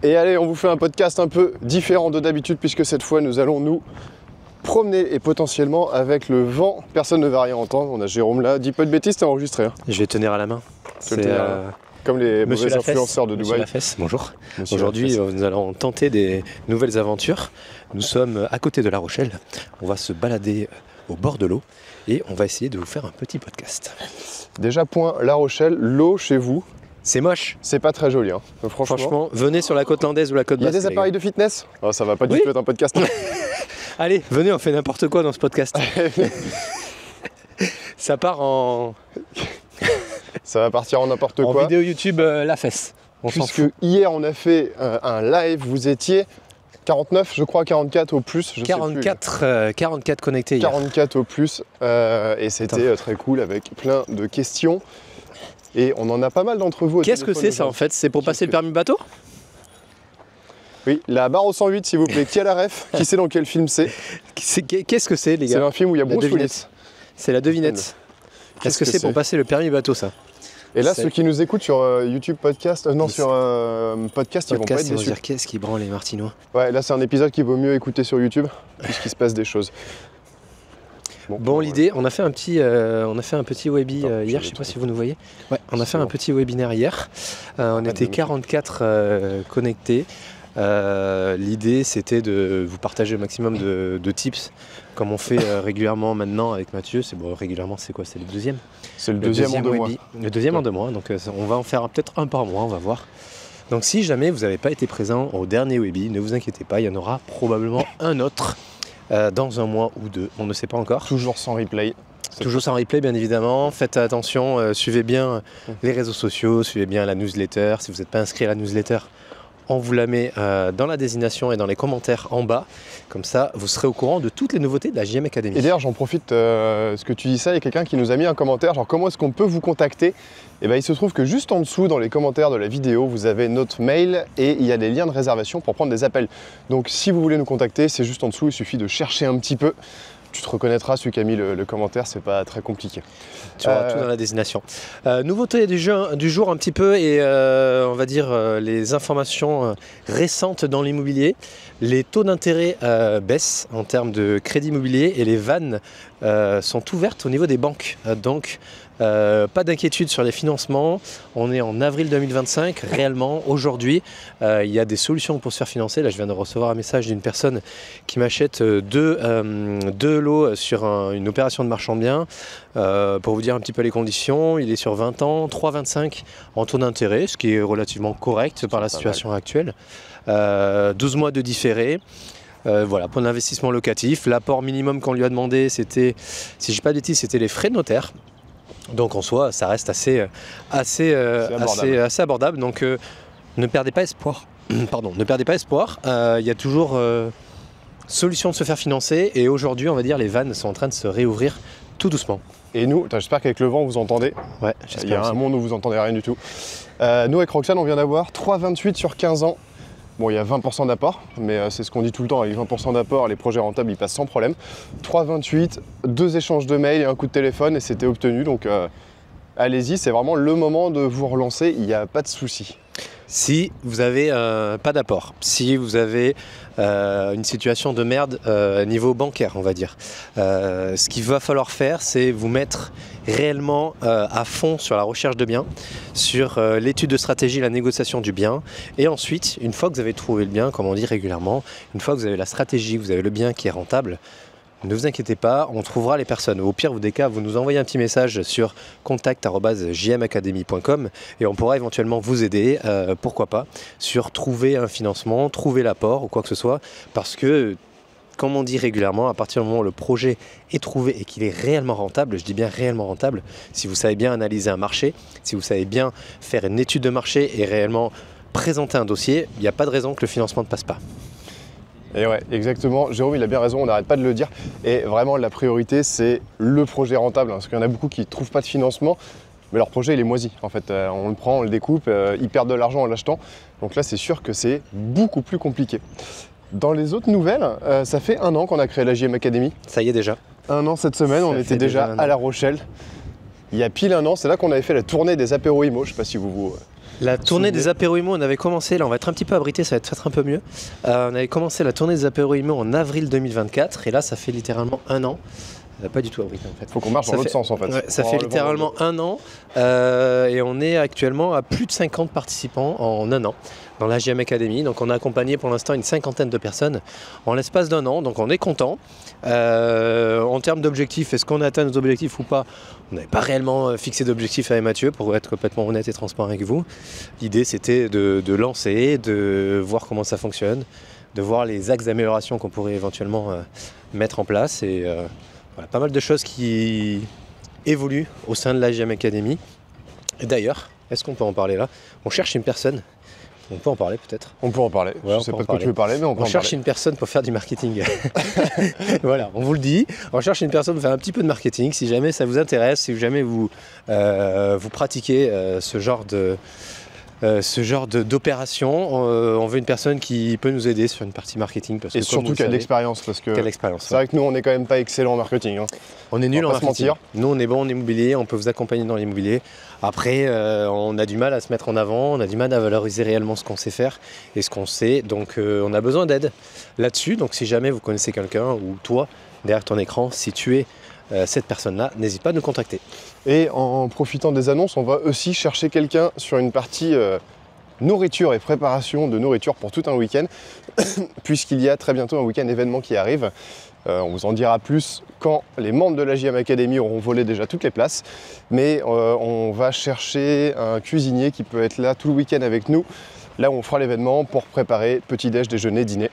Et allez, on vous fait un podcast un peu différent de d'habitude puisque cette fois nous allons nous promener et potentiellement avec le vent, personne ne va rien entendre. On a Jérôme là, dis pas de bêtises, t'es enregistré. Hein. Je vais tenir à la main. C'est comme les mauvais influenceurs de Dubaï. Bonjour. Aujourd'hui, nous allons tenter des nouvelles aventures. Nous sommes à côté de La Rochelle. On va se balader au bord de l'eau et on va essayer de vous faire un petit podcast. Déjà, point La Rochelle, l'eau chez vous. C'est moche. C'est pas très joli. Hein. Franchement, venez sur la côte landaise ou la côte basque. Il y a des appareils de fitness. Oh, ça va pas du tout être un podcast. Allez, venez, on fait n'importe quoi dans ce podcast. Ça part en... Ça va partir en n'importe quoi. En vidéo YouTube, la fesse. Puisque hier, on a fait un live, vous étiez 49, je crois, 44 au plus. 44 connectés hier. 44 au plus. Et c'était très cool avec plein de questions. Et on en a pas mal d'entre vous. Qu'est-ce que c'est ça en fait? C'est pour passer le permis bateau? Oui, la barre au 108 s'il vous plaît. Qui a la ref? Qui sait dans quel film c'est? Qu'est-ce que c'est les gars? C'est un film où il y a Bruce Willis. C'est la devinette. Qu'est-ce que c'est pour passer le permis bateau ça? Et là, ceux qui nous écoutent sur YouTube Podcast, sur podcast, ils vont pas être déçus. Dire qu'est-ce qui branle les Martinois. Ouais, là c'est un épisode qu'il vaut mieux écouter sur YouTube, puisqu'il se passe des choses. Bon, l'idée, on a fait un petit webi hier, je sais pas si vous nous voyez. Ouais, on a fait un petit webinaire hier. On était 44 connectés. L'idée, c'était de vous partager au maximum de tips, comme on fait régulièrement maintenant avec Mathieu. Régulièrement, c'est quoi? C'est le deuxième? C'est le deuxième en 2 mois. Le deuxième en 2 mois, donc on va en faire peut-être un par mois, on va voir. Donc si jamais vous n'avez pas été présent au dernier webi, ne vous inquiétez pas, il y en aura probablement un autre dans un mois ou 2, on ne sait pas encore. Toujours sans replay. Toujours sans replay, bien évidemment. Faites attention, suivez bien les réseaux sociaux, suivez bien la newsletter. Si vous n'êtes pas inscrit à la newsletter, on vous la met dans la désignation et dans les commentaires en bas. Comme ça, vous serez au courant de toutes les nouveautés de la JM Academy. Et d'ailleurs, j'en profite, ce que tu dis ça, il y a quelqu'un qui nous a mis un commentaire, genre comment est-ce qu'on peut vous contacter? Et bien, il se trouve que juste en dessous, dans les commentaires de la vidéo, vous avez notre mail et il y a des liens de réservation pour prendre des appels. Donc, si vous voulez nous contacter, c'est juste en dessous, il suffit de chercher un petit peu. Tu te reconnaîtras, celui qui a mis le commentaire, c'est pas très compliqué. Tu auras tout dans la désignation. Nouveauté du jour un petit peu et on va dire les informations récentes dans l'immobilier. Les taux d'intérêt baissent en termes de crédit immobilier et les vannes sont ouvertes au niveau des banques. Donc pas d'inquiétude sur les financements. On est en avril 2025. Réellement, aujourd'hui, il y a des solutions pour se faire financer. Là, je viens de recevoir un message d'une personne qui m'achète deux lots sur une opération de marchand de biens. Pour vous dire un petit peu les conditions, il est sur 20 ans, 3,25 en taux d'intérêt, ce qui est relativement correct par la situation actuelle. 12 mois de différé. Voilà, pour l'investissement locatif. L'apport minimum qu'on lui a demandé, c'était, si je ne dis pas de bêtises, c'était les frais de notaire. Donc en soi, ça reste assez abordable. Donc ne perdez pas espoir. Pardon, ne perdez pas espoir. Il y a toujours solution de se faire financer. Et aujourd'hui, on va dire, les vannes sont en train de se réouvrir tout doucement. Et nous, j'espère qu'avec le vent, vous entendez. Ouais, il y a un monde où vous entendez rien du tout. Nous, avec Roxane, on vient d'avoir 3,28 sur 15 ans. Bon, il y a 20% d'apport, mais c'est ce qu'on dit tout le temps, avec 20% d'apport, les projets rentables, ils passent sans problème. 3,28, 2 échanges de mails et un coup de téléphone, et c'était obtenu, donc allez-y, c'est vraiment le moment de vous relancer, il n'y a pas de souci. Si vous n'avez pas d'apport, si vous avez une situation de merde niveau bancaire, on va dire, ce qu'il va falloir faire, c'est vous mettre réellement à fond sur la recherche de biens, sur l'étude de stratégie, la négociation du bien. Et ensuite, une fois que vous avez trouvé le bien, comme on dit régulièrement, une fois que vous avez la stratégie, vous avez le bien qui est rentable, ne vous inquiétez pas, on trouvera les personnes. Au pire des cas, vous nous envoyez un petit message sur contact@jmacademy.com et on pourra éventuellement vous aider, pourquoi pas, sur trouver un financement, trouver l'apport ou quoi que ce soit. Parce que, comme on dit régulièrement, à partir du moment où le projet est trouvé et qu'il est réellement rentable, je dis bien réellement rentable, si vous savez bien analyser un marché, si vous savez bien faire une étude de marché et réellement présenter un dossier, il n'y a pas de raison que le financement ne passe pas. Et ouais, exactement. Jérôme, il a bien raison, on n'arrête pas de le dire. Et vraiment, la priorité, c'est le projet rentable. Parce qu'il y en a beaucoup qui ne trouvent pas de financement, mais leur projet, il est moisi. En fait, on le prend, on le découpe, ils perdent de l'argent en l'achetant. Donc là, c'est sûr que c'est beaucoup plus compliqué. Dans les autres nouvelles, ça fait 1 an qu'on a créé la JM Academy. Ça y est déjà. 1 an cette semaine, on était déjà à La Rochelle. Il y a pile 1 an, c'est là qu'on avait fait la tournée des apéros IMO. Je ne sais pas si vous La tournée des apéros IMO, on avait commencé, là on va être un petit peu abrité, ça va être peut-être un peu mieux. On avait commencé la tournée des apéros IMO en avril 2024 et là ça fait littéralement un an. Pas du tout abrité en fait. Faut qu'on marche dans l'autre sens en fait. Ouais, ça fait littéralement un an et on est actuellement à plus de 50 participants en un an dans la JM Academy. Donc on a accompagné pour l'instant une cinquantaine de personnes en l'espace d'un an, donc on est content. En termes d'objectifs, est-ce qu'on a atteint nos objectifs ou pas? On n'avait pas réellement fixé d'objectifs avec Mathieu, pour être complètement honnête et transparent avec vous. L'idée c'était de lancer, de voir comment ça fonctionne, de voir les axes d'amélioration qu'on pourrait éventuellement mettre en place et voilà, pas mal de choses qui évoluent au sein de la JM Academy. Et d'ailleurs, est-ce qu'on peut en parler là? On cherche une personne. On peut en parler peut-être. On peut en parler. Ouais, je sais pas de quoi tu veux parler, mais on peut en parler. On cherche une personne pour faire du marketing. Voilà, on vous le dit. On cherche une personne pour faire un petit peu de marketing. Si jamais ça vous intéresse, si jamais vous pratiquez ce genre d'opération, on veut une personne qui peut nous aider sur une partie marketing. Parce que, et surtout qui a de l'expérience, parce que c'est vrai que nous on est quand même pas excellent en marketing. Hein. On est nul en marketing. Mentir. Nous on est bon en immobilier, on peut vous accompagner dans l'immobilier. Après on a du mal à se mettre en avant, on a du mal à valoriser réellement ce qu'on sait faire et ce qu'on sait, donc on a besoin d'aide là-dessus. Donc si jamais vous connaissez quelqu'un ou toi derrière ton écran, si tu es cette personne-là, n'hésite pas à nous contacter. Et en profitant des annonces, on va aussi chercher quelqu'un sur une partie nourriture et préparation de nourriture pour tout un week-end, puisqu'il y a très bientôt un week-end événement qui arrive. On vous en dira plus quand les membres de la JM Academy auront volé déjà toutes les places. Mais on va chercher un cuisinier qui peut être là tout le week-end avec nous, là où on fera l'événement pour préparer petit-déj, déjeuner, dîner.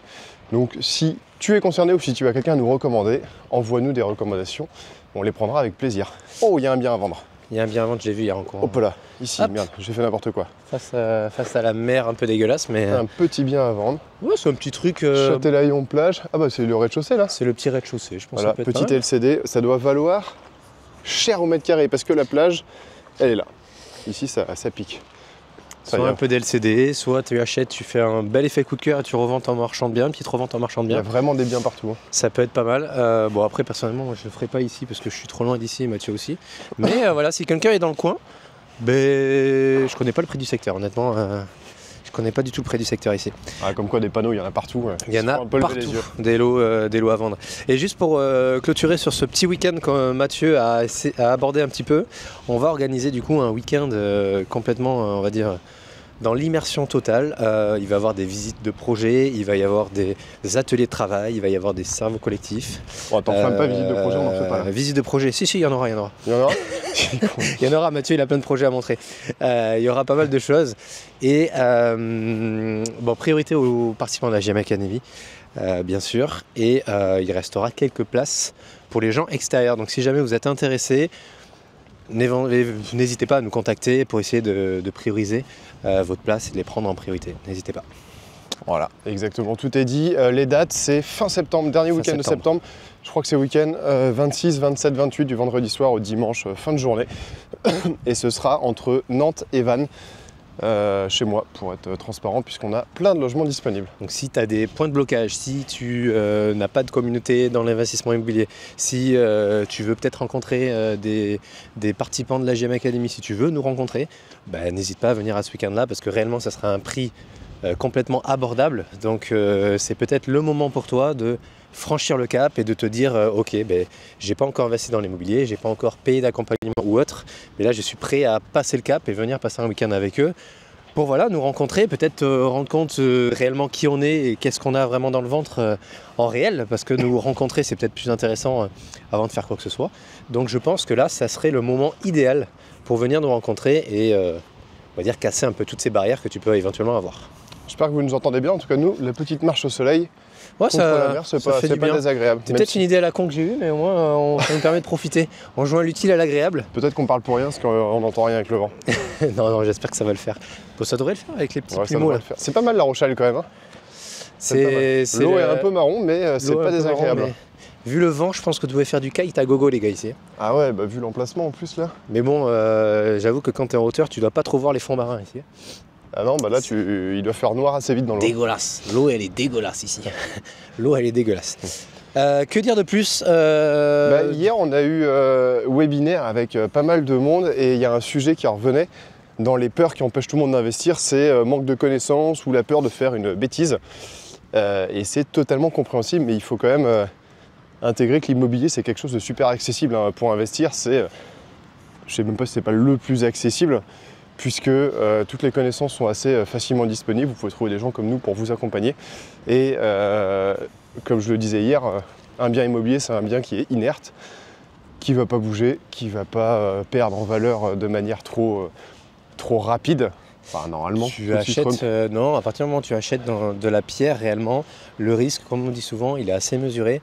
Donc si tu es concerné ou si tu as quelqu'un à nous recommander, envoie-nous des recommandations, on les prendra avec plaisir. Oh, il y a un bien à vendre. Il y a un bien à vendre, j'ai vu hier encore. Hop là, ici, hop. Merde, j'ai fait n'importe quoi. Face à la mer un peu dégueulasse, mais... Un petit bien à vendre. Ouais, c'est un petit truc... Châtelaillon plage. Ah bah c'est le rez-de-chaussée là. C'est le petit rez-de-chaussée, je pense. Voilà, petit LCD, ça doit valoir cher au mètre carré parce que la plage, elle est là. Ici, ça pique. Soit un peu d'LCD, soit tu achètes, tu fais un bel effet coup de cœur et tu revends en marchand de biens, une petite revente en marchand de biens. Il y a vraiment des biens partout. Hein. Ça peut être pas mal. Bon après personnellement moi je le ferai pas ici parce que je suis trop loin d'ici et Mathieu aussi. Mais voilà, si quelqu'un est dans le coin, je connais pas le prix du secteur honnêtement. Je connais pas du tout le prix du secteur ici. Ah, comme quoi des panneaux, il y en a partout. Il y en a partout, des lots à vendre. Et juste pour clôturer sur ce petit week-end que Mathieu a abordé un petit peu, on va organiser du coup un week-end complètement, on va dire, dans l'immersion totale. Il va y avoir des visites de projets, il va y avoir des ateliers de travail, il va y avoir des cerveaux collectifs. Bon, attends, même pas visite de projet, on n'en fait pas là. Visite de projet, si, il y en aura. Il y en aura Il y en aura, Mathieu, il a plein de projets à montrer. Il y aura pas mal de choses. Et bon, priorité aux participants de la JM Academy, bien sûr. Et il restera quelques places pour les gens extérieurs. Donc si jamais vous êtes intéressés, n'hésitez pas à nous contacter pour essayer de prioriser votre place et de les prendre en priorité. N'hésitez pas. Voilà, exactement, tout est dit. Les dates, c'est fin septembre, dernier week-end de septembre. Je crois que c'est week-end 26, 27, 28 du vendredi soir au dimanche fin de journée. Et ce sera entre Nantes et Vannes, chez moi, pour être transparent, puisqu'on a plein de logements disponibles. Donc si tu as des points de blocage, si tu n'as pas de communauté dans l'investissement immobilier, si tu veux peut-être rencontrer des participants de la JM Academy, si tu veux nous rencontrer, n'hésite pas à venir à ce week-end-là, parce que réellement ça sera un prix complètement abordable. Donc c'est peut-être le moment pour toi de franchir le cap et de te dire ok, j'ai pas encore investi dans l'immobilier, j'ai pas encore payé d'accompagnement ou autre, mais là je suis prêt à passer le cap et venir passer un week-end avec eux pour voilà, nous rencontrer, peut-être rendre compte réellement qui on est et qu'est-ce qu'on a vraiment dans le ventre en réel, parce que nous rencontrer c'est peut-être plus intéressant avant de faire quoi que ce soit. Donc je pense que là ça serait le moment idéal pour venir nous rencontrer et on va dire casser un peu toutes ces barrières que tu peux éventuellement avoir. J'espère que vous nous entendez bien. En tout cas, nous, la petite marche au soleil contre la mer, c'est pas désagréable. C'est peut-être une idée à la con que j'ai eue, mais au moins, ça nous permet de profiter. On joint l'utile à l'agréable. Peut-être qu'on parle pour rien, parce qu'on n'entend rien avec le vent. non, j'espère que ça va le faire. Bon, ça devrait le faire avec les petits plumeaux. Là. C'est pas mal la Rochelle quand même. Hein. L'eau est un peu marron, mais c'est pas désagréable. Marron, mais... Vu le vent, je pense que vous devez faire du kite à gogo, les gars, ici. Ah ouais, vu l'emplacement en plus là. Mais bon, j'avoue que quand t'es en hauteur, tu dois pas trop voir les fonds marins ici. Ah non, là, il doit faire noir assez vite dans l'eau. Dégueulasse. L'eau, elle est dégueulasse ici. L'eau, elle est dégueulasse. Que dire de plus Hier, on a eu webinaire avec pas mal de monde et il y a un sujet qui revenait. dans les peurs qui empêchent tout le monde d'investir, c'est manque de connaissances ou la peur de faire une bêtise. Et c'est totalement compréhensible, mais il faut quand même intégrer que l'immobilier, c'est quelque chose de super accessible hein, pour investir. Je sais même pas si c'est pas le plus accessible, puisque toutes les connaissances sont assez facilement disponibles. Vous pouvez trouver des gens comme nous pour vous accompagner. Et comme je le disais hier, un bien immobilier, c'est un bien qui est inerte, qui ne va pas bouger, qui ne va pas perdre en valeur de manière trop rapide. Enfin, normalement. Tu achètes, non, à partir du moment où tu achètes de la pierre réellement, le risque, comme on dit souvent, il est assez mesuré.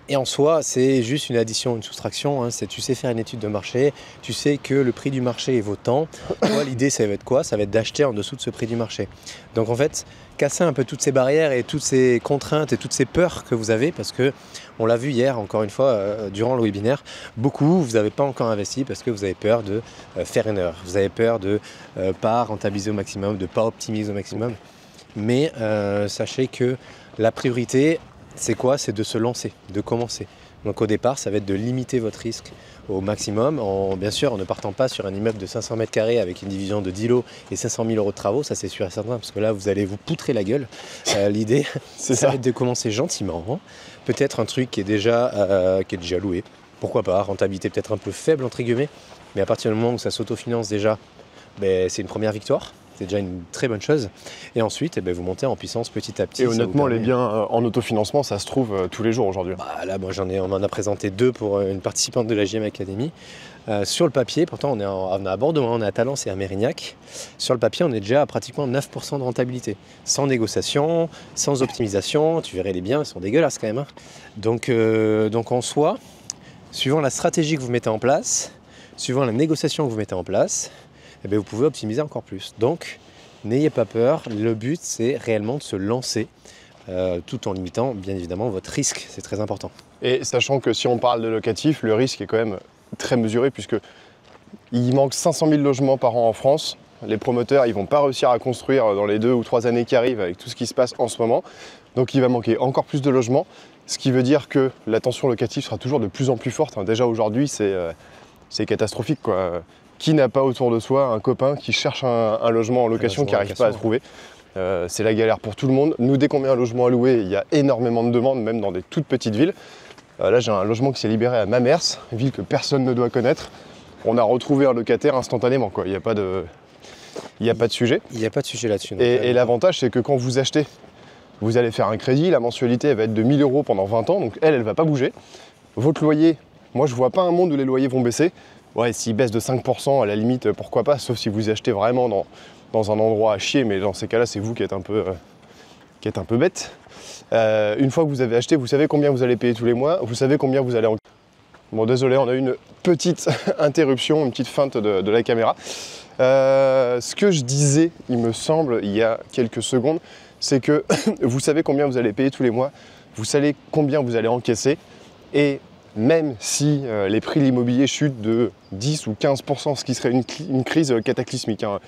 Et en soi, c'est juste une addition, une soustraction. Hein. Tu sais faire une étude de marché, tu sais que le prix du marché vaut tant. Toi, l'idée, ça va être quoi? Ça va être d'acheter en dessous de ce prix du marché. Donc en fait, casser un peu toutes ces barrières et toutes ces contraintes et toutes ces peurs que vous avez, parce que on l'a vu hier, encore une fois, durant le webinaire, beaucoup, vous n'avez pas encore investi parce que vous avez peur de faire une erreur. Vous avez peur de ne pas rentabiliser au maximum, de ne pas optimiser au maximum. Mais sachez que la priorité, c'est quoi? C'est de se lancer, de commencer. Donc au départ, ça va être de limiter votre risque au maximum, bien sûr en ne partant pas sur un immeuble de 500 mètres carrés avec une division de 10 lots et 500 000 € de travaux, ça c'est sûr et certain, parce que là vous allez vous poutrer la gueule. L'idée, ça va être de commencer gentiment, hein. Peut-être un truc qui est déjà loué, pourquoi pas, rentabilité peut-être un peu faible entre guillemets, mais à partir du moment où ça s'autofinance déjà, c'est une première victoire. C'est déjà une très bonne chose. Et ensuite, vous montez en puissance petit à petit. Et honnêtement, les biens en autofinancement, ça se trouve tous les jours aujourd'hui. Là, moi, on m'en a présenté 2 pour une participante de la JM Academy. Sur le papier, pourtant, on est à Bordeaux, on est à Talence et à Mérignac. Sur le papier, on est déjà à pratiquement 9% de rentabilité. Sans négociation, sans optimisation. Tu verrais, les biens, ils sont dégueulasses quand même. Hein. Donc en soi, suivant la stratégie que vous mettez en place, suivant la négociation que vous mettez en place, vous pouvez optimiser encore plus. Donc, n'ayez pas peur. Le but, c'est réellement de se lancer tout en limitant, bien évidemment, votre risque. C'est très important. Et sachant que si on parle de locatif, le risque est quand même très mesuré puisque il manque 500 000 logements par an en France. Les promoteurs, ils ne vont pas réussir à construire dans les 2 ou 3 années qui arrivent avec tout ce qui se passe en ce moment. Donc, il va manquer encore plus de logements, ce qui veut dire que la tension locative sera toujours de plus en plus forte. Déjà aujourd'hui, c'est catastrophique, quoi. Qui n'a pas autour de soi un copain qui cherche un logement en location qui n'arrive pas à trouver? C'est la galère pour tout le monde. Nous, dès qu'on met un logement à louer, il y a énormément de demandes, même dans des toutes petites villes. Là, j'ai un logement qui s'est libéré à Mamers, ville que personne ne doit connaître. On a retrouvé un locataire instantanément, quoi. Il n'y a pas de sujet. Il n'y a pas de sujet là-dessus. Et l'avantage, c'est que quand vous achetez, vous allez faire un crédit, la mensualité elle va être de 1 000 € pendant 20 ans, donc elle ne va pas bouger. Votre loyer, moi je vois pas un monde où les loyers vont baisser. Ouais, s'ils baissent de 5%, à la limite, pourquoi pas, sauf si vous achetez vraiment dans un endroit à chier, mais dans ces cas-là, c'est vous qui êtes un peu bête. Une fois que vous avez acheté, vous savez combien vous allez payer tous les mois, vous savez combien vous allez en... Bon, désolé, on a eu une petite interruption, une petite feinte de la caméra. Ce que je disais, il me semble, il y a quelques secondes, c'est que vous savez combien vous allez payer tous les mois, vous savez combien vous allez encaisser, et même si les prix de l'immobilier chutent de 10 ou 15%, ce qui serait une crise cataclysmique, hein.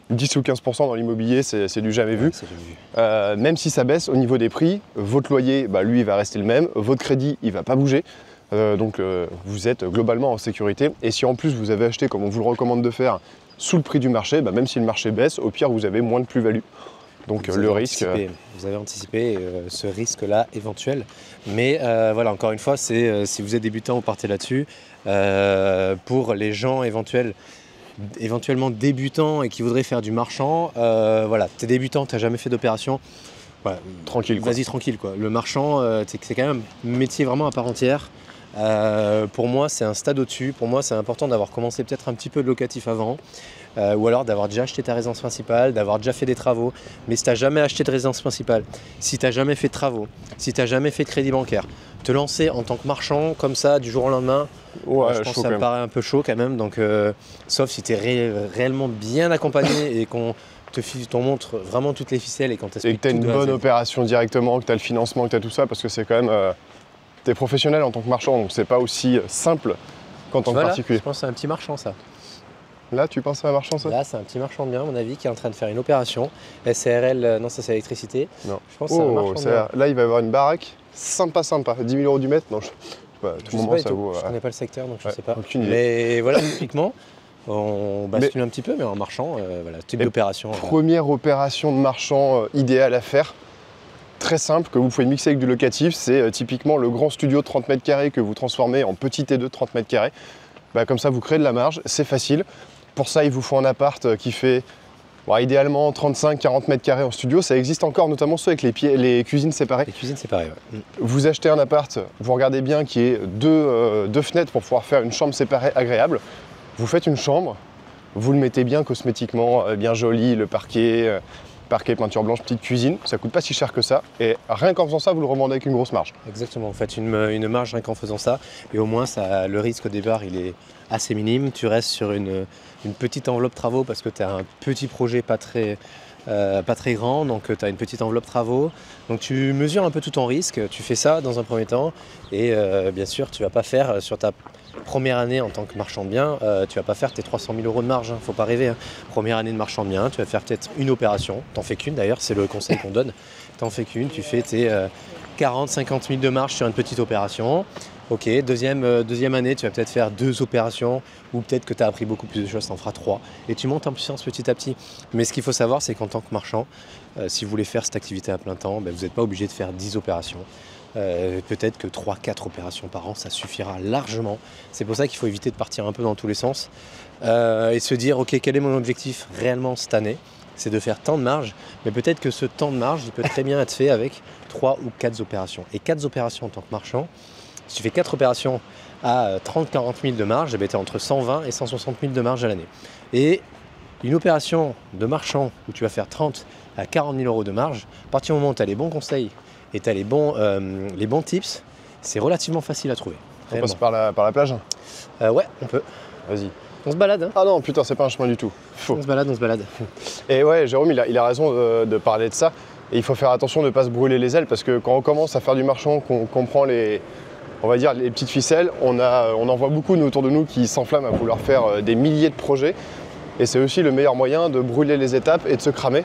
10 ou 15% dans l'immobilier, c'est du jamais vu. Même si ça baisse au niveau des prix, votre loyer, lui, il va rester le même, votre crédit, il ne va pas bouger. Donc vous êtes globalement en sécurité. Et si en plus vous avez acheté, comme on vous le recommande de faire, sous le prix du marché, même si le marché baisse, au pire, vous avez moins de plus-value. Donc le risque... Vous avez anticipé ce risque-là éventuel. Mais voilà, encore une fois, si vous êtes débutant, vous partez là-dessus. Pour les gens éventuellement débutants et qui voudraient faire du marchand, voilà, tu es débutant, tu n'as jamais fait d'opération. Voilà, tranquille. Vas-y, tranquille, quoi. Le marchand, c'est quand même un métier vraiment à part entière. Pour moi, c'est un stade au-dessus. Pour moi, c'est important d'avoir commencé peut-être un petit peu de locatif avant. Ou alors d'avoir déjà acheté ta résidence principale, d'avoir déjà fait des travaux. Mais si tu n'as jamais acheté de résidence principale, si tu n'as jamais fait de travaux, si tu n'as jamais fait de crédit bancaire, te lancer en tant que marchand comme ça du jour au lendemain, ouais, je pense que ça me paraît un peu chaud quand même. Donc, sauf si tu es réellement bien accompagné et qu'on t'on montre vraiment toutes les ficelles et qu'on t'explique. Et que tu as une bonne opération directement, que tu as le financement, que tu as tout ça, parce que c'est quand même... tu es professionnel en tant que marchand, donc c'est pas aussi simple qu'en tant que particulier. Je pense que c'est un petit marchand, ça. Là, tu penses à un marchand, ça? Là, c'est un petit marchand de biens, à mon avis, qui est en train de faire une opération. SCRL, non, ça c'est l'électricité. Non. Je pense que c'est un marchand de biens. Là, il va y avoir une baraque sympa. 10 000 € du mètre. Non, à tout moment, ça vaut... Je connais pas le secteur, donc je sais pas. Aucune idée. Mais voilà, typiquement, On bascule un petit peu, mais en marchant, voilà, type d'opération. Première opération de marchand idéale à faire. Très simple, que vous pouvez mixer avec du locatif, c'est typiquement le grand studio de 30 mètres carrés que vous transformez en petit T2 de 30 mètres carrés. Comme ça, vous créez de la marge, c'est facile. Pour ça, il vous faut un appart qui fait idéalement 35-40 mètres carrés en studio. Ça existe encore, notamment ceux avec les cuisines séparées. Les cuisines séparées, ouais. Vous achetez un appart, vous regardez bien qu'il y ait deux fenêtres pour pouvoir faire une chambre séparée agréable. Vous faites une chambre, vous le mettez bien cosmétiquement, bien joli, le parquet, peinture blanche, petite cuisine, ça coûte pas si cher que ça, et rien qu'en faisant ça, vous le revendez avec une grosse marge. Exactement, vous faites une marge rien qu'en faisant ça, et au moins le risque au départ il est assez minime, tu restes sur une petite enveloppe travaux parce que tu as un petit projet pas très grand, donc tu as une petite enveloppe travaux, donc tu mesures un peu tout ton risque, tu fais ça dans un premier temps, et bien sûr tu vas pas faire sur ta première année en tant que marchand de biens, tu vas pas faire tes 300 000 € de marge, faut pas rêver. Première année de marchand de biens, tu vas faire peut-être une opération, t'en fais qu'une d'ailleurs, c'est le conseil qu'on donne, t'en fais qu'une, tu fais tes 40-50 000 de marge sur une petite opération. Ok, deuxième année, tu vas peut-être faire 2 opérations, ou peut-être que tu as appris beaucoup plus de choses, tu en feras 3, et tu montes en puissance petit à petit. Mais ce qu'il faut savoir, c'est qu'en tant que marchand, si vous voulez faire cette activité à plein temps, vous n'êtes pas obligé de faire 10 opérations. Peut-être que 3-4 opérations par an, ça suffira largement. C'est pour ça qu'il faut éviter de partir un peu dans tous les sens et se dire, ok, quel est mon objectif réellement cette année? C'est de faire tant de marge, mais peut-être que ce temps de marge, il peut très bien être fait avec 3 ou 4 opérations. Et 4 opérations en tant que marchand, si tu fais 4 opérations à 30-40 000 de marge, tu es entre 120 et 160 000 de marge à l'année. Et une opération de marchand où tu vas faire 30 à 40 000 € de marge, à partir du moment où tu as les bons conseils et tu as les bons tips, c'est relativement facile à trouver. On passe par la plage? Ouais, on peut. Vas-y. On se balade, hein? Ah non, putain, c'est pas un chemin du tout. On se balade. Et ouais, Jérôme, il a raison de parler de ça. Et il faut faire attention de ne pas se brûler les ailes, parce que quand on commence à faire du marchand, qu'on comprend on va dire les petites ficelles, on en voit beaucoup autour de nous qui s'enflamment à vouloir faire des milliers de projets. Et c'est aussi le meilleur moyen de brûler les étapes et de se cramer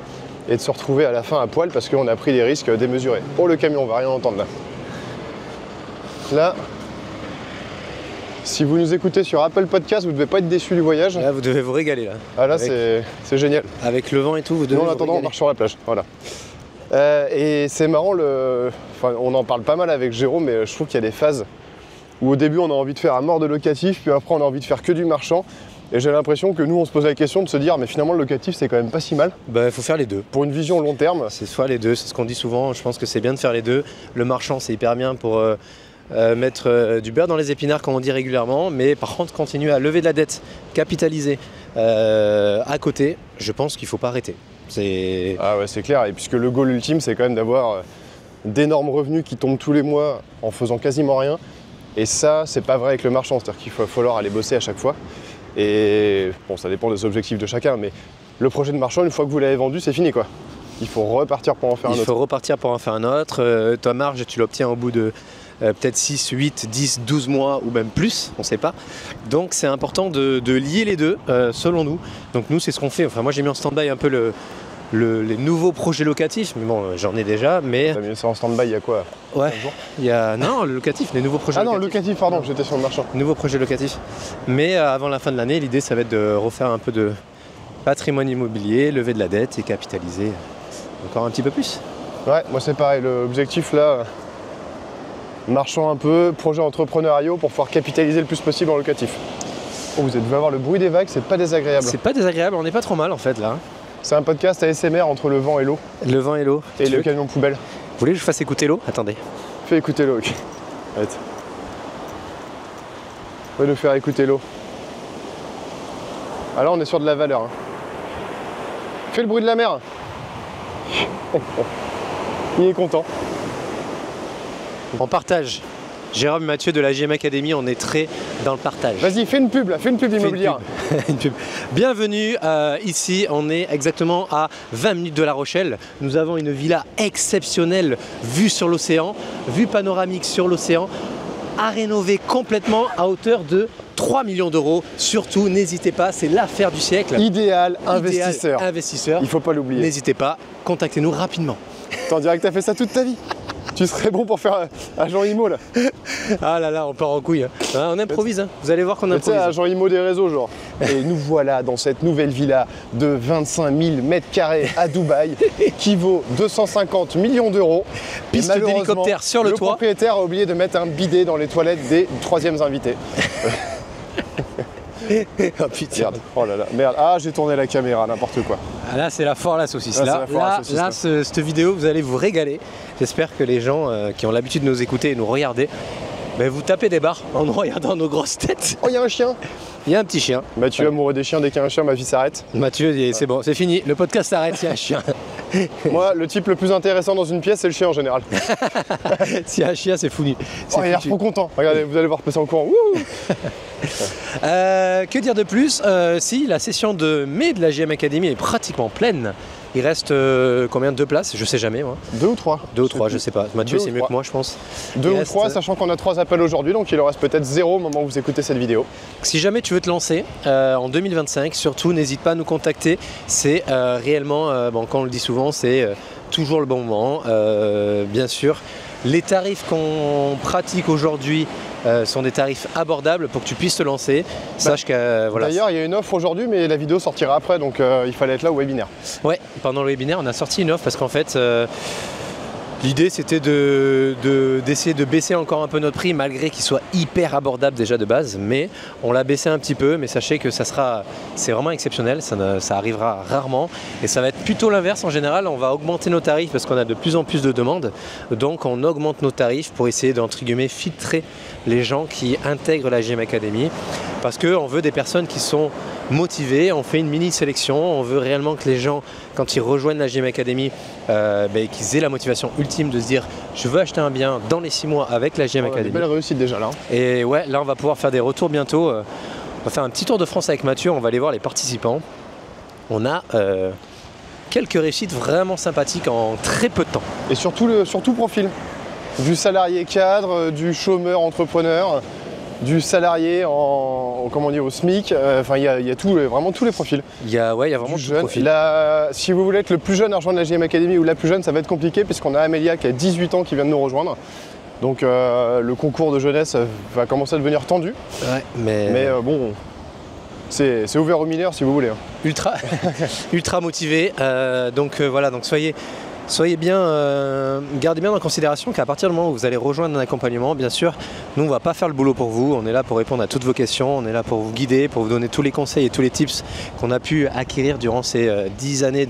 et de se retrouver à la fin à poil parce qu'on a pris des risques démesurés. Oh, le camion, on va rien entendre là. Là, si vous nous écoutez sur Apple Podcast, vous ne devez pas être déçus du voyage. Là, vous devez vous régaler là. Ah là, c'est génial. Avec le vent et tout, vous devez Nous, en attendant, on marche sur la plage. Voilà. Et c'est marrant, on en parle pas mal avec Jérôme, mais je trouve qu'il y a des phases où au début on a envie de faire à mort de locatif, puis après on a envie de faire que du marchand. Et j'ai l'impression que nous on se pose la question de se dire mais finalement le locatif c'est quand même pas si mal. Il faut faire les deux. Pour une vision long terme. C'est soit les deux, c'est ce qu'on dit souvent, je pense que c'est bien de faire les deux. Le marchand c'est hyper bien pour mettre du beurre dans les épinards comme on dit régulièrement, mais par contre continuer à lever de la dette, capitaliser à côté, je pense qu'il ne faut pas arrêter. Ah ouais, c'est clair, et puisque le goal ultime c'est quand même d'avoir d'énormes revenus qui tombent tous les mois en faisant quasiment rien. Et ça, c'est pas vrai avec le marchand, c'est-à-dire qu'il va falloir aller bosser à chaque fois. Et bon, ça dépend des objectifs de chacun, mais le projet de marchand, une fois que vous l'avez vendu, c'est fini quoi. Il faut repartir pour en faire un autre. Il faut repartir pour en faire un autre. Ta marge, tu l'obtiens au bout de peut-être 6, 8, 10, 12 mois ou même plus, on ne sait pas. Donc c'est important de lier les deux, selon nous. Donc nous, c'est ce qu'on fait. Enfin, moi, j'ai mis en stand-by un peu les nouveaux projets locatifs, mais bon, j'en ai déjà, mais... T'as mis ça en stand-by il y a quoi? Ouais, non, le locatif, les nouveaux projets locatifs. Ah non, locatif, pardon, j'étais sur le marchand. Nouveaux projets locatifs. Mais avant la fin de l'année, l'idée, ça va être de refaire un peu de patrimoine immobilier, lever de la dette et capitaliser encore un petit peu plus. Ouais, moi c'est pareil, l'objectif là, marchand un peu, projet entrepreneuriaux pour pouvoir capitaliser le plus possible en locatif. Oh, vous devez avoir le bruit des vagues, c'est pas désagréable. C'est pas désagréable, on n'est pas trop mal en fait là. C'est un podcast ASMR entre le vent et l'eau. Le vent et l'eau. Et le camion poubelle. Vous voulez que je fasse écouter l'eau? Attendez. Fais écouter l'eau, ok. Arrête. On va nous faire écouter l'eau. Ah là on est sur de la valeur. Hein. Fais le bruit de la mer. Il est content. On partage. Jérôme et Mathieu de la JM Academy, on est très dans le partage. Vas-y, fais une pub là, fais une pub immobilière. Une pub. Bienvenue ici, on est exactement à 20 minutes de La Rochelle. Nous avons une villa exceptionnelle, vue sur l'océan, vue panoramique sur l'océan, à rénover complètement à hauteur de 3 millions d'euros. Surtout, n'hésitez pas, c'est l'affaire du siècle. Idéal investisseur. Investisseur. Il faut pas l'oublier. N'hésitez pas, contactez-nous rapidement. T'en dirais que t'as fait ça toute ta vie. Tu serais bon pour faire agent IMO là. Ah là là, on part en couille. Hein. On improvise, hein. Vous allez voir qu'on improvise. Tu sais, agent IMO des réseaux genre. Et nous voilà dans cette nouvelle villa de 25 000 mètres carrés à Dubaï qui vaut 250 millions d'euros. Piste d'hélicoptère sur le toit. Le propriétaire a oublié de mettre un bidet dans les toilettes des troisièmes invités. Oh putain. Merde, oh là là, merde. Ah, j'ai tourné la caméra, n'importe quoi. Ah, là, c'est la foire à la saucisse. Là, cette vidéo, vous allez vous régaler. J'espère que les gens qui ont l'habitude de nous écter et nous regarder, vous tapez des barres en nous regardant nos grosses têtes. Oh, il y a un chien. Il y a un petit chien. Mathieu, amoureux des chiens, dès qu'il y a un chien, ma vie s'arrête. Mathieu, c'est bon, c'est fini. Le podcast s'arrête, il y a un chien. Moi, le type le plus intéressant dans une pièce, c'est le chien en général. S'il y a un chien, c'est fini. Oh, il a l'air trop content. Regardez, vous allez voir passer en courant. Que dire de plus? Si la session de mai de la JM Academy est pratiquement pleine. Il reste combien de places? Je sais jamais moi. 2 ou 3. 2 ou 3, je sais pas. Mathieu, c'est mieux que moi, je pense. 2 ou 3, sachant qu'on a 3 appels aujourd'hui, donc il en reste peut-être 0 au moment où vous écoutez cette vidéo. Si jamais tu veux te lancer en 2025, surtout n'hésite pas à nous contacter. C'est réellement, quand on le dit souvent, c'est toujours le bon moment. Bien sûr, les tarifs qu'on pratique aujourd'hui sont des tarifs abordables pour que tu puisses te lancer. Sache que voilà. D'ailleurs, il y a une offre aujourd'hui, mais la vidéo sortira après, donc il fallait être là au webinaire. Ouais, pendant le webinaire, on a sorti une offre parce qu'en fait, l'idée c'était d'essayer de baisser encore un peu notre prix, malgré qu'il soit hyper abordable déjà de base, mais on l'a baissé un petit peu. Mais sachez que c'est vraiment exceptionnel, ça arrivera rarement, et ça va être plutôt l'inverse. En général, on va augmenter nos tarifs parce qu'on a de plus en plus de demandes, donc on augmente nos tarifs pour essayer d'entre guillemets filtrer les gens qui intègrent la JM Academy, parce qu'on veut des personnes qui sont motivées. On fait une mini sélection, on veut réellement que les gens, quand ils rejoignent la JM Academy, qu'ils aient la motivation ultime de se dire je veux acheter un bien dans les 6 mois avec la JM Academy. Belle réussite déjà là. Et ouais, là on va pouvoir faire des retours bientôt. On va faire un petit tour de France avec Mathieu, on va aller voir les participants. On a quelques réussites vraiment sympathiques en très peu de temps. Et surtout profil. Du salarié cadre, du chômeur entrepreneur, du salarié au SMIC. Enfin, il y a vraiment tous les profils. Il y a vraiment tous les profils. Si vous voulez être le plus jeune à rejoindre la JM Academy ou la plus jeune, ça va être compliqué puisqu'on a Amélia qui a 18 ans qui vient de nous rejoindre. Donc le concours de jeunesse va commencer à devenir tendu. Ouais, mais bon, c'est ouvert aux mineurs si vous voulez. Ultra motivé. Donc voilà, donc soyez bien, gardez bien en considération qu'à partir du moment où vous allez rejoindre un accompagnement, bien sûr, nous on ne va pas faire le boulot pour vous, on est là pour répondre à toutes vos questions, on est là pour vous guider, pour vous donner tous les conseils et tous les tips qu'on a pu acquérir durant ces 10 années